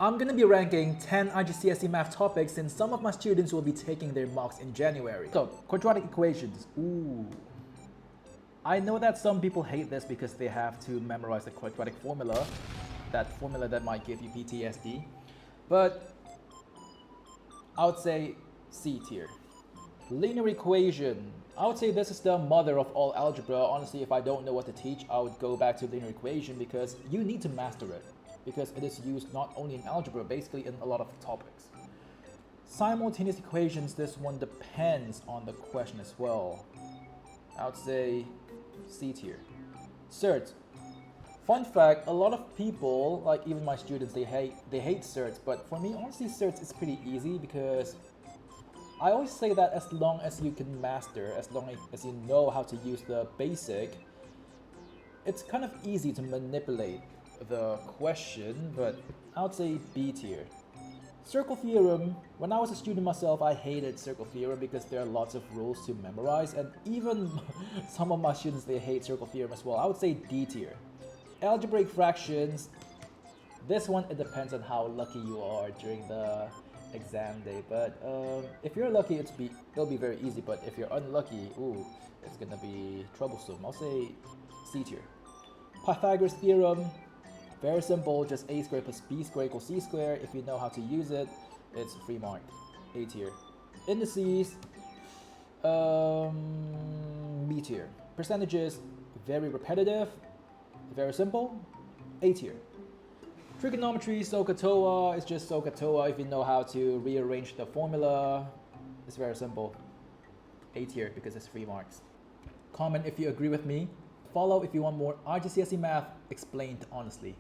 I'm gonna be ranking 10 IGCSE math topics since some of my students will be taking their mocks in January. So, quadratic equations. Ooh. I know that some people hate this because they have to memorize the quadratic formula, that formula that might give you PTSD, but I would say C tier. Linear equation. I would say this is the mother of all algebra. Honestly, if I don't know what to teach, I would go back to linear equation because you need to master it, because it is used not only in algebra, basically in a lot of topics. Simultaneous equations, this one depends on the question as well. I would say C tier. Surds. Fun fact, a lot of people, like even my students, they hate surds, but for me, honestly, surds is pretty easy because I always say that as long as you can master, as long as you know how to use the basic, it's kind of easy to manipulate the question, but I would say B tier. Circle theorem. When I was a student myself, I hated circle theorem because there are lots of rules to memorize, and even some of my students, they hate circle theorem as well. I would say D tier. Algebraic fractions. This one, it depends on how lucky you are during the exam day, but if you're lucky, it'll be very easy, but if you're unlucky, ooh, it's gonna be troublesome. I'll say C tier. Pythagoras theorem. Very simple, just a squared plus b squared equals c squared. If you know how to use it, it's free mark. A tier. Indices, B tier. Percentages, very repetitive, very simple, A tier. Trigonometry, SOHCAHTOA, it's just SOHCAHTOA if you know how to rearrange the formula. It's very simple. A tier because it's free marks. Comment if you agree with me. Follow if you want more IGCSE math explained honestly.